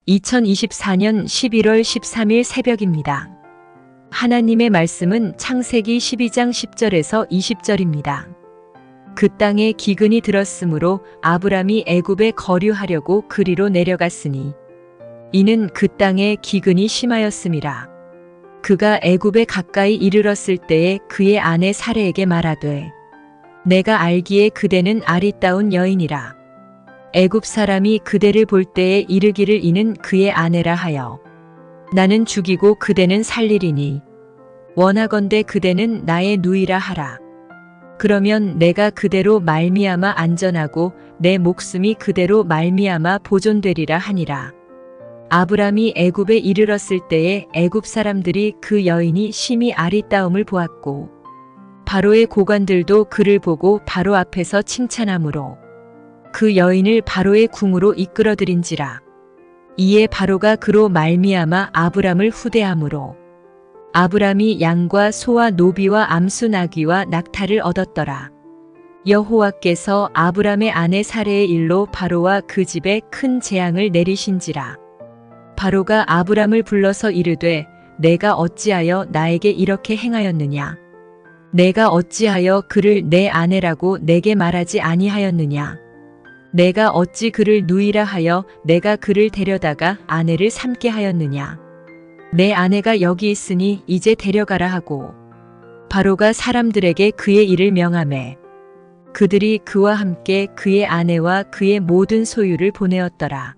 2024년 11월 13일 새벽입니다. 하나님의 말씀은 창세기 12장 10절에서 20절입니다. 그 땅에 기근이 들었으므로 아브람이 애굽에 거류하려고 그리로 내려갔으니 이는 그 땅에 기근이 심하였음이라. 그가 애굽에 가까이 이르렀을 때에 그의 아내 사레에게 말하되 내가 알기에 그대는 아리따운 여인이라. 애굽 사람이 그대를 볼 때에 이르기를 이는 그의 아내라 하여 나는 죽이고 그대는 살리리니 원하건대 그대는 나의 누이라 하라. 그러면 내가 그대로 말미암아 안전하고 내 목숨이 그대로 말미암아 보존되리라 하니라. 아브람이 애굽에 이르렀을 때에 애굽 사람들이 그 여인이 심히 아리따움을 보았고 바로의 고관들도 그를 보고 바로 앞에서 칭찬하므로 그 여인을 바로의 궁으로 이끌어들인지라. 이에 바로가 그로 말미암아 아브람을 후대하므로 아브람이 양과 소와 노비와 암수 나귀와 낙타를 얻었더라. 여호와께서 아브람의 아내 사레의 일로 바로와 그 집에 큰 재앙을 내리신지라. 바로가 아브람을 불러서 이르되 내가 어찌하여 나에게 이렇게 행하였느냐? 내가 어찌하여 그를 내 아내라고 내게 말하지 아니하였느냐? 내가 어찌 그를 누이라 하여 내가 그를 데려다가 아내를 삼게 하였느냐? 내 아내가 여기 있으니 이제 데려가라 하고 바로가 사람들에게 그의 일을 명하매 그들이 그와 함께 그의 아내와 그의 모든 소유를 보내었더라.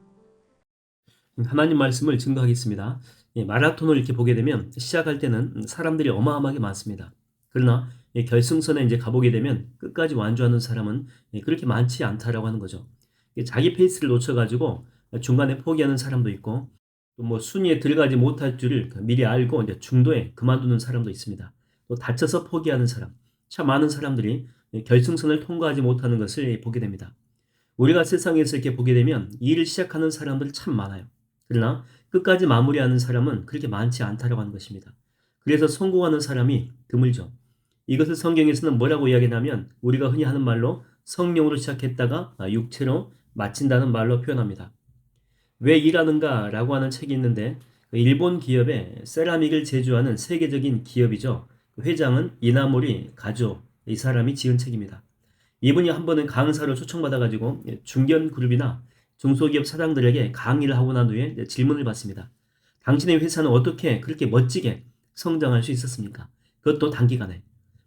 하나님 말씀을 증거하겠습니다. 마라톤을 이렇게 보게 되면 시작할 때는 사람들이 어마어마하게 많습니다. 그러나 결승선에 이제 가보게 되면 끝까지 완주하는 사람은 그렇게 많지 않다라고 하는 거죠. 자기 페이스를 놓쳐가지고 중간에 포기하는 사람도 있고 또 뭐 순위에 들어가지 못할 줄을 미리 알고 이제 중도에 그만두는 사람도 있습니다. 또 다쳐서 포기하는 사람, 참 많은 사람들이 결승선을 통과하지 못하는 것을 보게 됩니다. 우리가 세상에서 이렇게 보게 되면 일을 시작하는 사람들 참 많아요. 그러나 끝까지 마무리하는 사람은 그렇게 많지 않다라고 하는 것입니다. 그래서 성공하는 사람이 드물죠. 이것을 성경에서는 뭐라고 이야기하냐면 우리가 흔히 하는 말로 성령으로 시작했다가 육체로 마친다는 말로 표현합니다. 왜 일하는가 라고 하는 책이 있는데 일본 기업의 세라믹을 제조하는 세계적인 기업이죠. 회장은 이나모리 가조, 이 사람이 지은 책입니다. 이분이 한 번은 강사로 초청받아가지고 중견그룹이나 중소기업 사장들에게 강의를 하고 난 후에 질문을 받습니다. 당신의 회사는 어떻게 그렇게 멋지게 성장할 수 있었습니까? 그것도 단기간에.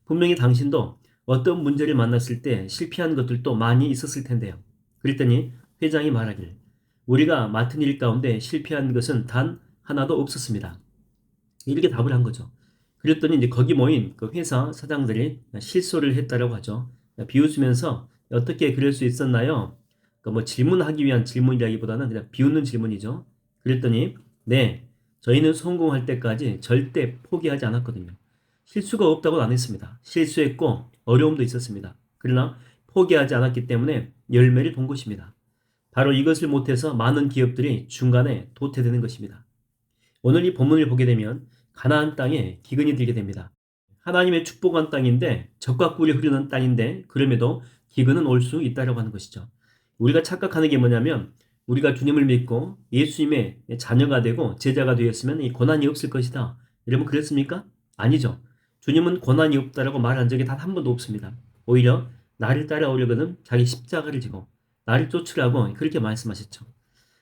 분명히 당신도 어떤 문제를 만났을 때 실패한 것들도 많이 있었을 텐데요. 그랬더니 회장이 말하길 우리가 맡은 일 가운데 실패한 것은 단 하나도 없었습니다. 이렇게 답을 한 거죠. 그랬더니 이제 거기 모인 그 회사 사장들이 실소를 했다라고 하죠. 비웃으면서 어떻게 그럴 수 있었나요? 뭐 질문하기 위한 질문이라기보다는 그냥 비웃는 질문이죠. 그랬더니 네, 저희는 성공할 때까지 절대 포기하지 않았거든요. 실수가 없다고는 안 했습니다. 실수했고 어려움도 있었습니다. 그러나 포기하지 않았기 때문에 열매를 본 것입니다. 바로 이것을 못해서 많은 기업들이 중간에 도태되는 것입니다. 오늘 이 본문을 보게 되면 가나안 땅에 기근이 들게 됩니다. 하나님의 축복한 땅인데 젖과 꿀이 흐르는 땅인데 그럼에도 기근은 올 수 있다라고 하는 것이죠. 우리가 착각하는 게 뭐냐면 우리가 주님을 믿고 예수님의 자녀가 되고 제자가 되었으면 이 고난이 없을 것이다. 여러분 그랬습니까? 아니죠. 주님은 고난이 없다라고 말한 적이 단 한 번도 없습니다. 오히려 나를 따라오려거든 자기 십자가를 지고 나를 쫓으라고 그렇게 말씀하셨죠.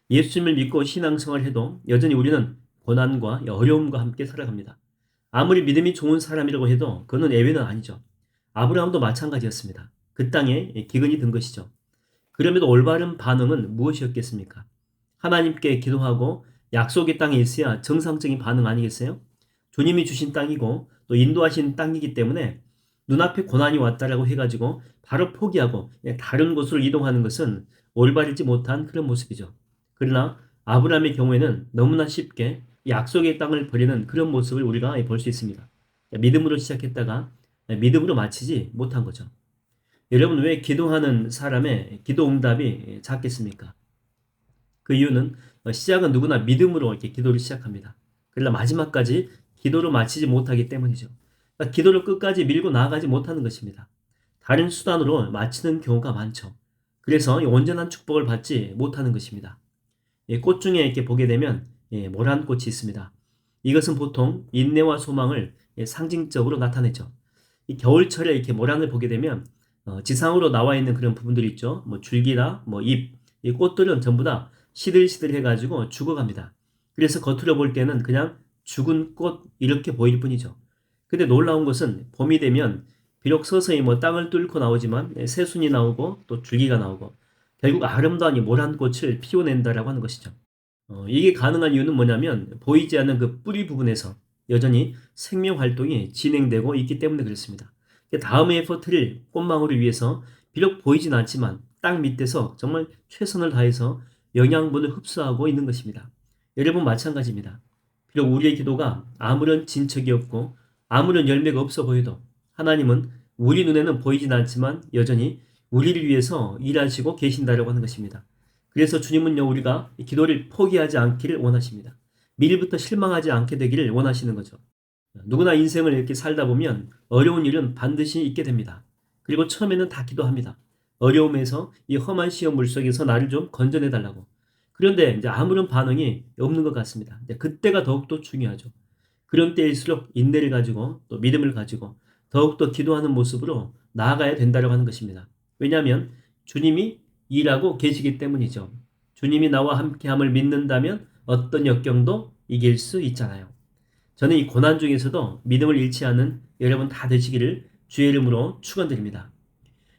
예수님을 믿고 신앙생활을 해도 여전히 우리는 고난과 어려움과 함께 살아갑니다. 아무리 믿음이 좋은 사람이라고 해도 그는 예외는 아니죠. 아브라함도 마찬가지였습니다. 그 땅에 기근이 든 것이죠. 그럼에도 올바른 반응은 무엇이었겠습니까? 하나님께 기도하고 약속의 땅에 있어야 정상적인 반응 아니겠어요? 주님이 주신 땅이고 또 인도하신 땅이기 때문에 눈앞에 고난이 왔다라고 해가지고 바로 포기하고 다른 곳으로 이동하는 것은 올바르지 못한 그런 모습이죠. 그러나 아브라함의 경우에는 너무나 쉽게 약속의 땅을 버리는 그런 모습을 우리가 볼 수 있습니다. 믿음으로 시작했다가 믿음으로 마치지 못한 거죠. 여러분 왜 기도하는 사람의 기도 응답이 작겠습니까? 그 이유는 시작은 누구나 믿음으로 이렇게 기도를 시작합니다. 그러나 마지막까지 기도로 마치지 못하기 때문이죠. 그러니까 기도를 끝까지 밀고 나아가지 못하는 것입니다. 다른 수단으로 마치는 경우가 많죠. 그래서 온전한 축복을 받지 못하는 것입니다. 꽃 중에 이렇게 보게 되면 모란 꽃이 있습니다. 이것은 보통 인내와 소망을 상징적으로 나타내죠. 이 겨울철에 이렇게 모란을 보게 되면 지상으로 나와 있는 그런 부분들이 있죠. 뭐 줄기나 뭐 잎, 이 꽃들은 전부 다 시들시들해가지고 죽어갑니다. 그래서 겉으로 볼 때는 그냥 죽은 꽃 이렇게 보일 뿐이죠. 근데 놀라운 것은 봄이 되면 비록 서서히 뭐 땅을 뚫고 나오지만 새순이 나오고 또 줄기가 나오고 결국 아름다운 이 모란 꽃을 피워낸다라고 하는 것이죠. 이게 가능한 이유는 뭐냐면 보이지 않는 그 뿌리 부분에서 여전히 생명 활동이 진행되고 있기 때문에 그렇습니다. 다음의 에포트를 꽃망울을 위해서 비록 보이진 않지만 땅 밑에서 정말 최선을 다해서 영양분을 흡수하고 있는 것입니다. 여러분 마찬가지입니다. 비록 우리의 기도가 아무런 진척이 없고 아무런 열매가 없어 보여도 하나님은 우리 눈에는 보이진 않지만 여전히 우리를 위해서 일하시고 계신다라고 하는 것입니다. 그래서 주님은요, 우리가 기도를 포기하지 않기를 원하십니다. 미리부터 실망하지 않게 되기를 원하시는 거죠. 누구나 인생을 이렇게 살다 보면 어려운 일은 반드시 있게 됩니다. 그리고 처음에는 다 기도합니다. 어려움에서 이 험한 시험 물속에서 나를 좀 건져내 달라고. 그런데 이제 아무런 반응이 없는 것 같습니다. 그때가 더욱더 중요하죠. 그런 때일수록 인내를 가지고 또 믿음을 가지고 더욱더 기도하는 모습으로 나아가야 된다고 하는 것입니다. 왜냐하면 주님이 일하고 계시기 때문이죠. 주님이 나와 함께함을 믿는다면 어떤 역경도 이길 수 있잖아요. 저는 이 고난 중에서도 믿음을 잃지 않는 여러분 다 되시기를 주의 이름으로 축원드립니다.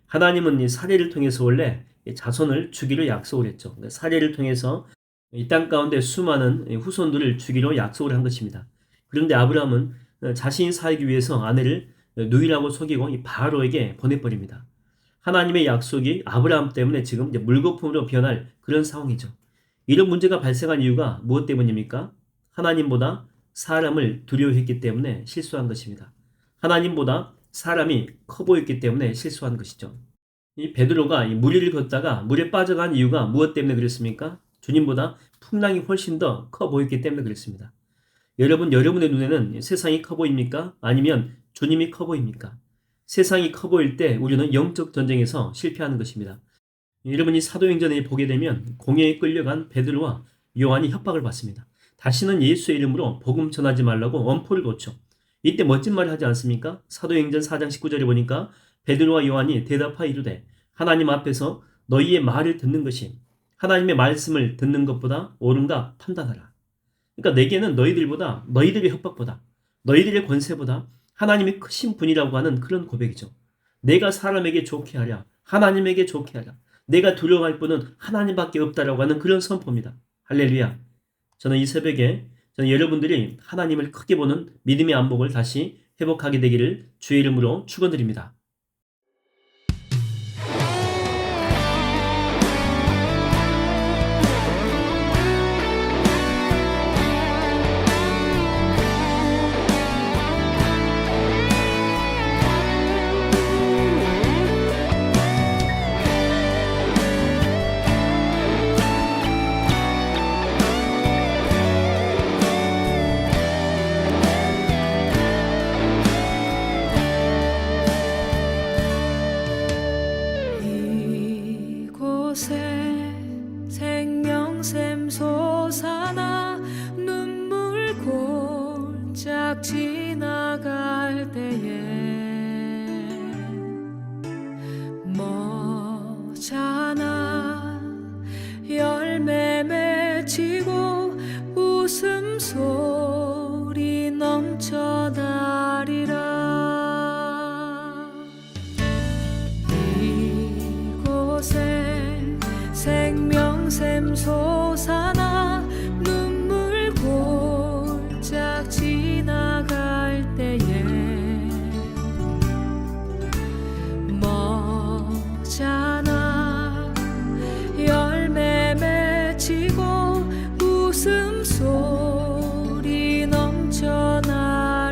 하나님은 이 사례를 통해서 원래 자손을 주기로 약속을 했죠. 사례를 통해서 이 땅 가운데 수많은 후손들을 주기로 약속을 한 것입니다. 그런데 아브라함은 자신이 살기 위해서 아내를 누이라고 속이고 이 바로에게 보내버립니다. 하나님의 약속이 아브라함 때문에 지금 이제 물거품으로 변할 그런 상황이죠. 이런 문제가 발생한 이유가 무엇 때문입니까? 하나님보다 사람을 두려워했기 때문에 실수한 것입니다. 하나님보다 사람이 커 보였기 때문에 실수한 것이죠. 이 베드로가 이 물 위를 걷다가 물에 빠져간 이유가 무엇 때문에 그랬습니까? 주님보다 풍랑이 훨씬 더 커 보였기 때문에 그랬습니다. 여러분의 눈에는 세상이 커 보입니까? 아니면 주님이 커 보입니까? 세상이 커 보일 때 우리는 영적 전쟁에서 실패하는 것입니다. 여러분이 사도행전에 보게 되면 공회에 끌려간 베드로와 요한이 협박을 받습니다. 다시는 예수의 이름으로 복음 전하지 말라고 엄포를 놓죠. 이때 멋진 말을 하지 않습니까? 사도행전 4장 19절에 보니까 베드로와 요한이 대답하여 이르되 하나님 앞에서 너희의 말을 듣는 것이 하나님의 말씀을 듣는 것보다 옳은가 판단하라. 그러니까 내게는 너희들보다 너희들의 협박보다 너희들의 권세보다 하나님이 크신 분이라고 하는 그런 고백이죠. 내가 사람에게 좋게 하랴 하나님에게 좋게 하랴 내가 두려워할 분은 하나님밖에 없다라고 하는 그런 선포입니다. 할렐루야. 저는 이 새벽에 여러분들이 하나님을 크게 보는 믿음의 안목을 다시 회복하게 되기를 주의 이름으로 축원드립니다. 이곳에 생명샘 솟아나 눈물 골짝 지나갈 때에 머잖아 열매 맺히고 웃음소리 넘쳐나리라. 생명샘 솟아나 눈물 골짝 지나갈 때에 머잖아 열매 맺히고 웃음소리 넘쳐나리라.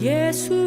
예수